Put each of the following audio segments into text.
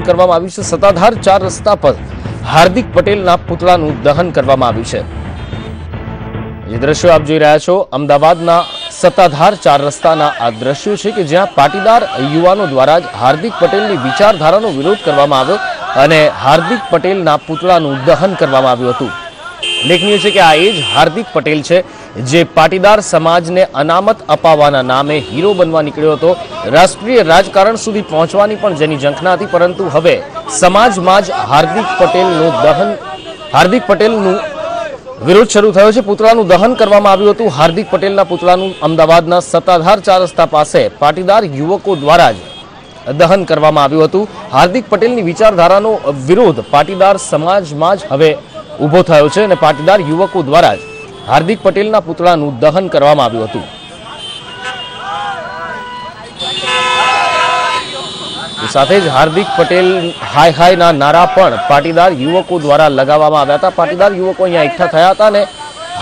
કરવામાં આવ્યું છે। સત્તાધાર 4 રસ્તા પર હાર્દિક પટેલના પુતળાનું દહન કરવામાં આવ્યું છે। જે દ્રશ્યો આપ જોઈ રહ્યા છો, અમદાવાદના સત્તાધાર 4 રસ્તાના આ દ્રશ્યો છે કે જ્યાં પાટીદાર યુવાનો દ્વારા જ હાર્દિક પટેલની વિચારધારાનો વિરોધ કરવામાં આવ્યો અને હાર્દિક પટેલના પુતળાનું દહન કરવામાં આવ્યું હતું। ઉલ્લેખનીય છે કે આ એ જ હાર્દિક પટેલ છે જે પાટીદાર સમાજને અનામત અપાવવાના નામે હીરો બનવા નીકળ્યો હતો। રાષ્ટ્રીય રાજકારણ સુધી પહોંચવાની પણ જેની ઝંખના હતી, પરંતુ હવે સમાજમાં જ હાર્દિક પટેલનું વિરોધ શરૂ થયો છે। પુતળાનું દહન કરવામાં આવ્યું હતું। હાર્દિક પટેલના પુતળાનું અમદાવાદના સત્તાધાર 4 રસ્તા પાસે પાટીદાર યુવકો દ્વારા જ દહન કરવામાં આવ્યું હતું। હાર્દિક પટેલની વિચારધારાનો વિરોધ પાટીદાર સમાજમાં જ હવે ઉભો થયો છે અને પાટીદાર યુવકો દ્વારા જ હાર્દિક પટેલના પુતળાનું દહન કરવામાં આવ્યું હતું। સાથે જ હાર્દિક પટેલ હાય હાયના નારા પણ પાટીદાર યુવકો દ્વારા લગાવવામાં આવ્યા હતા। પાટીદાર યુવકો અહીંયા એકઠા થયા હતા અને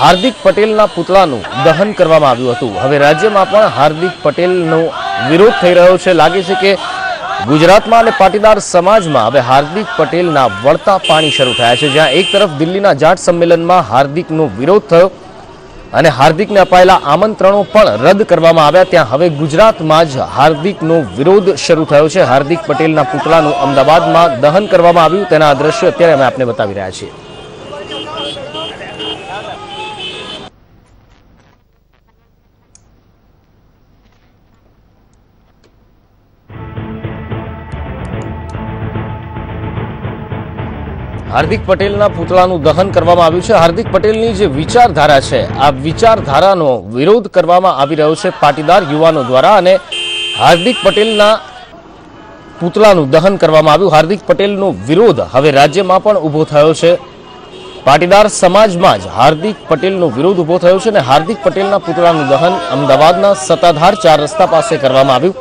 હાર્દિક પટેલના પુતળાનું દહન કરવામાં આવ્યું હતું। હવે રાજ્યમાં પણ હાર્દિક પટેલનો વિરોધ થઈ રહ્યો છે। લાગે છે કે ગુજરાતમાં અને પાટીદાર સમાજમાં હવે હાર્દિક પટેલના વળતા પાણી શરૂ થયા છે। જ્યાં એક તરફ દિલ્હીના જાટ સંમેલનમાં હાર્દિકનો વિરોધ થયો અને હાર્દિકને અપાયેલા આમંત્રણો પણ રદ કરવામાં આવ્યા, ત્યાં હવે ગુજરાતમાં જ હાર્દિકનો વિરોધ શરૂ થયો છે। હાર્દિક પટેલના પુતળાનું અમદાવાદમાં દહન કરવામાં આવ્યું, તેના દ્રશ્યો અત્યારે અમે આપને બતાવી રહ્યા છીએ। હાર્દિક પટેલના પુતળાનું દહન કરવામાં આવ્યું છે। હાર્દિક પટેલની જે વિચારધારા છે, આ વિચારધારાનો વિરોધ કરવામાં આવી રહ્યો છે પાટીદાર યુવાનો દ્વારા અને હાર્દિક પટેલના પુતળાનું દહન કરવામાં આવ્યું। હાર્દિક પટેલનો વિરોધ હવે રાજ્યમાં પણ ઉભો થયો છે। પાટીદાર સમાજમાં જ હાર્દિક પટેલનો વિરોધ ઉભો થયો છે અને હાર્દિક પટેલના પુતળાનું દહન અમદાવાદના સત્તાધાર 4 રસ્તા પાસે કરવામાં આવ્યું।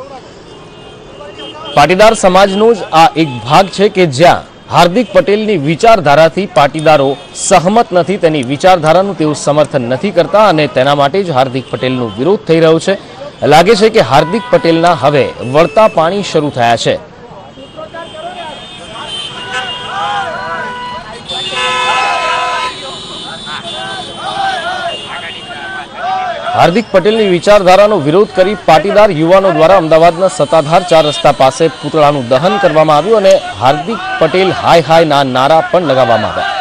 પાટીદાર સમાજનો જ આ એક ભાગ છે કે જ્યાં હાર્દિક પટેલની વિચારધારાથી પાટીદારો સહમત નથી, તેની વિચારધારાનું તેઓ સમર્થન નથી કરતા અને તેના માટે જ હાર્દિક પટેલનો વિરોધ થઈ રહ્યો છે। લાગે છે કે હાર્દિક પટેલના હવે વળતા પાણી શરૂ થયા છે। હાર્દિક પટેલની વિચારધારાનો વિરોધ કરી પાટીદાર યુવાનો દ્વારા અમદાવાદના સત્તાધાર 4 રસ્તા પાસે પુતળાનું દહન કરવામાં આવ્યું અને હાર્દિક પટેલ હાય હાયના નારા પણ લગાવવામાં આવ્યા।